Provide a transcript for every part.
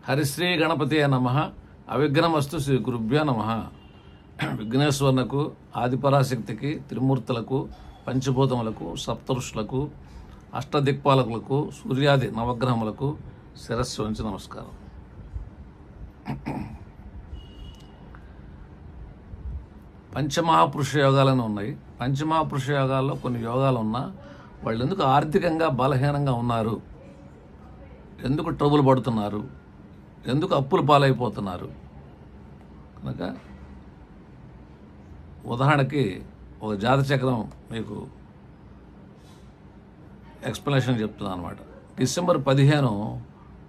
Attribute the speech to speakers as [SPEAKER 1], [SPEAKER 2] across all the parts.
[SPEAKER 1] హరిశ్రీ గణపతియే నమః. అవిఘ్నమస్తు శ్రీ గురుభ్యో నమః. విఘ్నేశ్వరునకు, ఆదిపరాశక్తికి, త్రిమూర్తులకు, పంచభూతములకు, సప్తఋషులకు, అష్టదిక్పాలకులకు, సూర్యాది నవగ్రహములకు శిరస్సు వంచి నమస్కారం. పంచమహాపురుష యోగాలను ఉన్నాయి. పంచమహాపురుష యోగాల్లో కొన్ని యోగాలు ఉన్నా వాళ్ళు ఎందుకు ఆర్థికంగా బలహీనంగా ఉన్నారు, ఎందుకు ట్రబుల్ పడుతున్నారు, ఎందుకు అప్పులు పాలైపోతున్నారు కనుక ఉదాహరణకి ఒక జాతచక్రం మీకు ఎక్స్ప్లెనేషన్ చెప్తున్నాను అనమాట. డిసెంబర్ 15,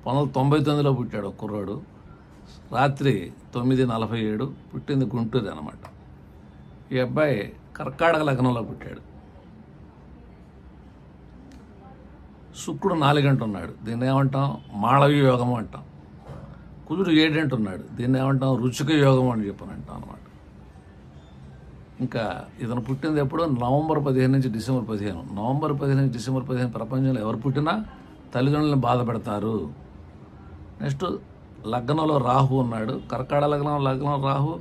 [SPEAKER 1] 1999లో పుట్టాడు ఒక కుర్రాడు. రాత్రి 9:47 పుట్టింది గుంటూరు అనమాట. ఈ అబ్బాయి కర్కాటక లగ్నంలో పుట్టాడు. శుక్రుడు 4 గంట ఉన్నాడు, దీన్ని ఏమంటాం మాళవీ యోగము అంటాం. కుజుడు 7 గంట ఉన్నాడు, దీన్ని ఏమంటాం రుచిక యోగం అని చెప్పని అంటాం అనమాట. ఇంకా ఇతను పుట్టింది ఎప్పుడు నవంబర్ 15 నుంచి డిసెంబర్ 15. నవంబర్ 15 నుంచి డిసెంబర్ 15 ప్రపంచంలో ఎవరు పుట్టినా తల్లిదండ్రులను బాధ పెడతారు. నెక్స్ట్ లగ్నంలో రాహు ఉన్నాడు. కర్కాటక లగ్నం రాహు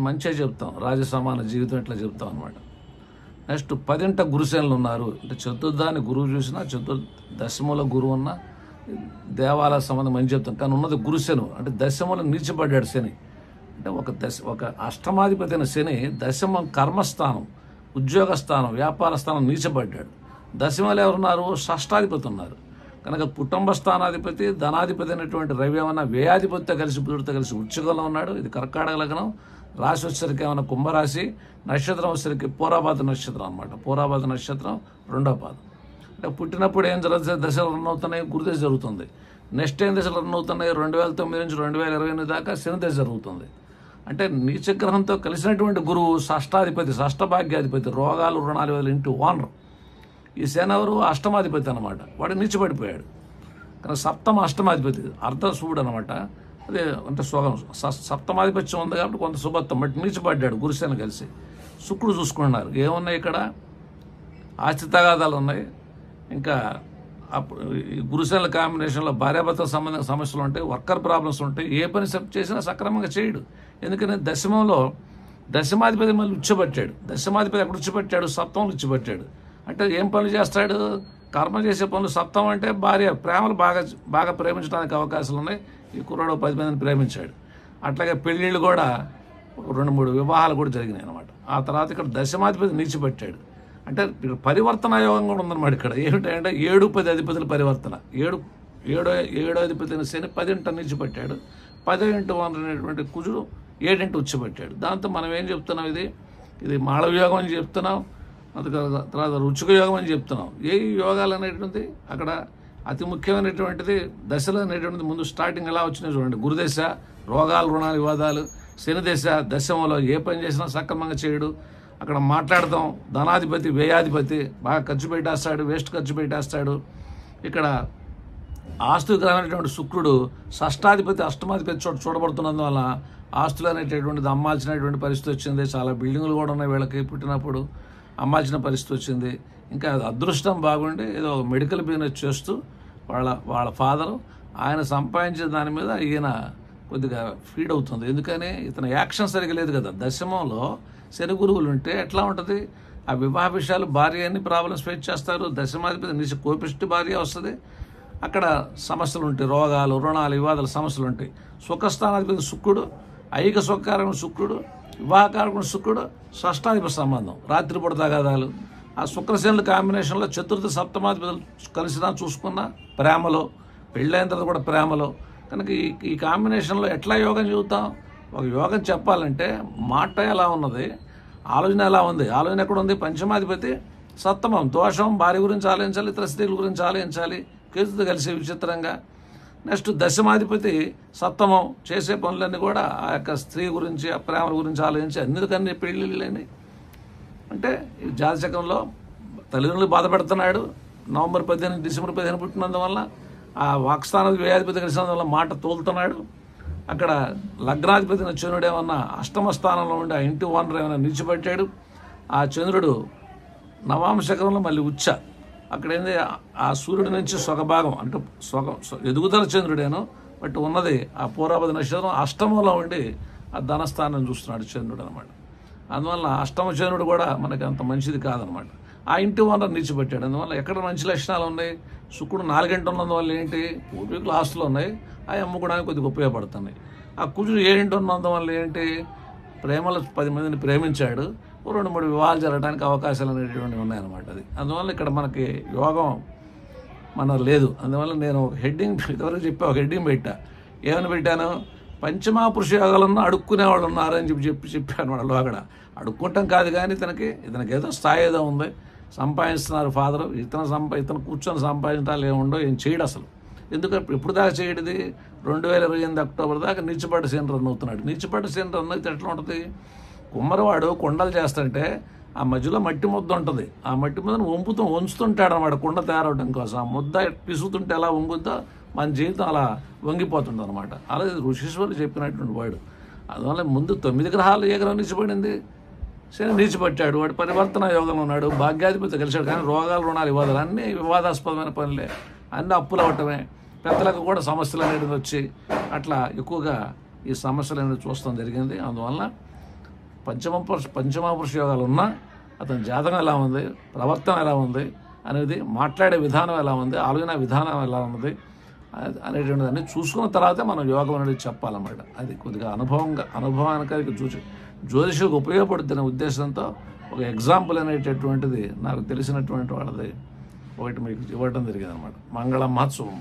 [SPEAKER 1] మంచిగా చెప్తాం, రాజసమాన జీవితం ఇట్లా చెప్తాం అనమాట. నెక్స్ట్ 10 గురుసేనులు ఉన్నారు. అంటే చతుర్థాన్ని గురువు చూసినా, దశముల గురువు ఉన్న దేవాలయ సంబంధం మంచి చెప్తాం. కానీ ఉన్నది గురుశను, అంటే దశములు నీచబడ్డాడు శని. అంటే ఒక అష్టమాధిపతి అయిన శని దశమం కర్మస్థానం, ఉద్యోగ స్థానం, వ్యాపార స్థానం నీచబడ్డాడు. దశమలు ఎవరున్నారు, షష్టాధిపతి ఉన్నారు. కనుక కుటుంబ స్థానాధిపతి, ధనాధిపతి అయినటువంటి రవి ఏమన్నా వ్యయాధిపతితో కలిసి బుధుడితో కలిసి ఉచ్చకంలో ఉన్నాడు. ఇది కర్కాటక లగ్నం. రాశి వచ్చేసరికి ఏమన్నా కుంభరాశి, నక్షత్రం వచ్చేసరికి పూరాభాద్ర నక్షత్రం అనమాట. పూరాభాద్ర నక్షత్రం 2వ పాదం. అంటే పుట్టినప్పుడు ఏం జరుగుతుంది, దశలు రన్ అవుతున్నాయి, గురుదశ జరుగుతుంది. నెక్స్ట్ ఏం దశలు రన్ అవుతున్నాయి, 2009 నుంచి 2028 దాకా శని దశ జరుగుతుంది. అంటే నీచగ్రహంతో కలిసినటువంటి గురువు షష్టాధిపతి, షష్టభాగ్యాధిపతి, రోగాలు రుణాలు ఇంటి ఓనర్. ఈ శని ఎవరు, అష్టమాధిపతి అనమాట. వాడు నీచపడిపోయాడు. కానీ సప్తమ అష్టమాధిపతి అర్ధ శుభుడు అనమాట. అదే అంటే సప్తమాధిపత్యం ఉంది కాబట్టి కొంత శుభత్వం, బట్ నీచపడ్డాడు గురుశని కలిసి. శుక్రుడు చూసుకుంటున్నారు. ఏమున్నాయి ఇక్కడ, ఆస్తి తగాదాలు ఉన్నాయి. ఇంకా అప్పుడు ఈ గురుశనుల కాంబినేషన్లో భార్యాభర్తల సంబంధ సమస్యలు ఉంటాయి, వర్కర్ ప్రాబ్లమ్స్ ఉంటాయి. ఏ పని చేసినా సక్రమంగా చేయడు. ఎందుకని దశమంలో దశమాధిపతి మళ్ళీ ఉచ్చబట్టాడు. దశమాధిపతి ఎక్కడ ఉచ్చబట్టాడు, సప్తంలో ఉచ్చబట్టాడు. అంటే ఏం పనులు చేస్తాడు, కర్మ చేసే పనులు. సప్తం అంటే భార్య, ప్రేమలు బాగా ప్రేమించడానికి అవకాశాలు ఉన్నాయి. ఈ కుర్రాడు 10 మందిని ప్రేమించాడు. అట్లాగే పెళ్ళిళ్ళు కూడా 2-3 వివాహాలు కూడా జరిగినాయి అనమాట. ఆ తర్వాత ఇక్కడ దశమాధిపతి నీచిపెట్టాడు. అంటే ఇక్కడ పరివర్తన యోగం కూడా ఉందన్నమాట. ఇక్కడ ఏమిటంటే 7-10 అధిపతుల పరివర్తన. ఏడో అధిపతిని శని 10 నీచిపెట్టాడు. 10 అనేటువంటి కుజుడు 7 ఉచ్చపెట్టాడు. దాంతో మనం ఏం చెప్తున్నాం, ఇది మాళవయోగం అని చెప్తున్నాం. అది తర్వాత రుచిక యోగం అని చెప్తున్నాం. ఏ యోగాలు అనేటువంటిది అక్కడ అతి ముఖ్యమైనటువంటిది దశలు అనేటువంటిది. ముందు స్టార్టింగ్ ఎలా వచ్చినాయి చూడండి. గురుదశ, రోగాలు రుణాలు వివాదాలు. శని దశ, దశమంలో ఏ పని చేసినా సక్రమంగా చేయడు. అక్కడ మాట్లాడతాం, ధనాధిపతి వ్యయాధిపతి, బాగా ఖర్చు పెట్టేస్తాడు, వేస్ట్ ఖర్చు పెట్టేస్తాడు. ఇక్కడ ఆస్తులు గ్రహమైనటువంటి శుక్రుడు షష్టాధిపతి, అష్టమాధిపతి చూడబడుతున్నందువల్ల ఆస్తులు అనేటటువంటిది అమ్మాల్సినటువంటి పరిస్థితి వచ్చింది. చాలా బిల్డింగులు కూడా ఉన్నాయి వీళ్ళకి. పుట్టినప్పుడు అమ్మాల్సిన పరిస్థితి వచ్చింది. ఇంకా అదృష్టం బాగుండి ఏదో మెడికల్ బిజినెస్ చేస్తూ వాళ్ళ ఫాదరు ఆయన సంపాదించిన దాని మీద ఈయన కొద్దిగా ఫీడ్ అవుతుంది. ఎందుకని ఇతను యాక్షన్ సరిగా లేదు కదా. దశమంలో శని గురువులు ఉంటే ఎట్లా ఉంటుంది, ఆ వివాహ విషయాలు భార్య అన్ని ప్రాబ్లమ్స్ ఫేస్ చేస్తారు. దశమాధిపతి నుంచి కోపిష్టి భార్య వస్తుంది. అక్కడ సమస్యలు ఉంటాయి, రోగాలు రుణాలు వివాదాలు సమస్యలు ఉంటాయి. సుఖస్థానాధిపతి శుక్రుడు, ఐక సుఖకారకుడు శుక్రుడు, వివాహకారకుడు శుక్రుడు, షష్టాధిపతి సంబంధం, రాత్రిపూట తగాదాలు. ఆ శుక్రశనుల కాంబినేషన్లో చతుర్థ సప్తమాధిపతులు కలిసినా చూసుకున్నా ప్రేమలో, పెళ్ళైన తర్వాత కూడా ప్రేమలో. కనుక ఈ కాంబినేషన్లో ఎట్లా యోగం చెబుతాం. ఒక యోగం చెప్పాలంటే మాట ఎలా ఉన్నది, ఆలోచన ఎలా ఉంది. ఆలోచన ఎక్కడ ఉంది, పంచమాధిపతి సప్తమం, దోషం, భార్య గురించి ఆలోచించాలి, ఇతర స్త్రీల గురించి ఆలోచించాలి, కేతుతో కలిసి విచిత్రంగా. నెక్స్ట్ దశమాధిపతి సప్తమం, చేసే పనులన్నీ కూడా ఆ యొక్క స్త్రీ గురించి, ఆ ప్రేమల గురించి ఆలోచించి అందుకని పెళ్ళిళ్ళని. అంటే ఈ జాతచక్రంలో తల్లిదండ్రులు బాధ పెడుతున్నాడు. నవంబర్ 15 డిసెంబర్ 15 పుట్టినందువల్ల ఆ వాక్స్థానాధిపతి వ్యయాధిపతి కలిసినందువల్ల మాట తోలుతున్నాడు. అక్కడ లగ్నాధిపతి చంద్రుడు ఏమన్నా అష్టమ స్థానంలో ఉండి ఆ ఇంటి ఓనర్ ఏమైనా నిలిచిపెట్టాడు. ఆ చంద్రుడు నవాంశ చక్రంలో మళ్ళీ ఉచ్చ. అక్కడ ఏంది, ఆ సూర్యుడి నుంచి స్వగభాగం అంటే ఎదుగుదల చంద్రుడేను, బట్ ఉన్నది ఆ పూర్వపది నక్షత్రం అష్టమంలో ఉండి ఆ ధనస్థానం చూస్తున్నాడు చంద్రుడు అనమాట. అందువల్ల అష్టమ చంద్రుడు కూడా మనకి అంత మంచిది కాదనమాట. ఆ ఇంటి ఓనర్ నిలిచిపెట్టాడు. అందువల్ల ఎక్కడ మంచి లక్షణాలు ఉన్నాయి, శుక్రుడు 4 ఇంటి ఉన్నందువల్ల ఏంటి, పూర్వీకులు ఆస్తులు ఉన్నాయి, అవి అమ్ముకోవడానికి కొద్దిగా ఉపయోగపడుతున్నాయి. ఆ కుజుడు 7 ఇంటి ఉన్నందువల్ల ఏంటి, ప్రేమలో 10 మందిని ప్రేమించాడు, 2-3 వివాహాలు జరగడానికి అవకాశాలు అనేటువంటివి ఉన్నాయన్నమాట. అది అందువల్ల ఇక్కడ మనకి యోగం మన లేదు. అందువల్ల నేను ఒక హెడ్డింగ్ ఇదివరకు ఒక హెడ్డింగ్ పెట్టా. ఏమని పెట్టాను, పంచమహాపురుష యోగాలన్నా అడుక్కునే వాళ్ళు ఉన్నారని చెప్పాను. వాళ్ళు అక్కడ అడుక్కుంటాం కాదు, కానీ ఇతనికి ఏదో స్థాయి ఏదో ఉంది, సంపాదిస్తున్నారు ఫాదరు, ఇతను కూర్చొని సంపాదించాలి ఏముండో ఏం చేయడు అసలు. ఎందుకంటే ఎప్పుడు దాకా చేయడిది, 2028 అక్టోబర్ దాకా నీచిపడ్డ శని రన్ అవుతున్నాడు. నీచిపడ్డ శని రన్ అయితే ఎట్లా ఉంటుంది, కుమ్మరివాడు కొండలు చేస్తుంటే ఆ మధ్యలో మట్టి ముద్ద ఉంటుంది, ఆ మట్టి ముద్దను వంచుతుంటాడు అనమాట కుండ తయారవడం కోసం. ఆ ముద్ద పిసుకుతుంటే ఎలా వంగుద్దో మన జీవితం అలా వంగిపోతుంది అనమాట. అలాగే ఋషీశ్వరుడు చెప్పినటువంటి వాడు. అందువల్ల ముందు 9 గ్రహాలు ఏ గ్రహం నీచిపడింది, శని నీచిపట్టాడు, వాడు పరివర్తన యోగంలో ఉన్నాడు, భాగ్యాధిపతి కలిశాడు. కానీ రోగాలు రుణాలు వివాదాలు అన్నీ వివాదాస్పదమైన పనులే, అన్నీ అప్పులు అవ్వటమే, పెద్దలకు కూడా సమస్యలు అనేది వచ్చి అట్లా ఎక్కువగా ఈ సమస్యలు అనేది చూస్తాం జరిగింది. అందువల్ల పంచమహాపురుష యోగాలు ఉన్నా అతని జాతకం ఎలా ఉంది, ప్రవర్తన ఎలా ఉంది అనేది, మాట్లాడే విధానం ఎలా ఉంది, ఆలోచన విధానం ఎలా ఉంది అనేటువంటిది అన్ని చూసుకున్న తర్వాతే మనం యోగం అనేది చెప్పాలన్నమాట. అది కొద్దిగా అనుభవానికి చూసి జ్యోతిషులకు ఉపయోగపడుతున్న ఉద్దేశంతో ఒక ఎగ్జాంపుల్ అనేటటువంటిది నాకు తెలిసినటువంటి వాళ్ళది ఒకటి మీకు ఇవ్వడం జరిగింది అనమాట. మంగళ మహోత్సవం.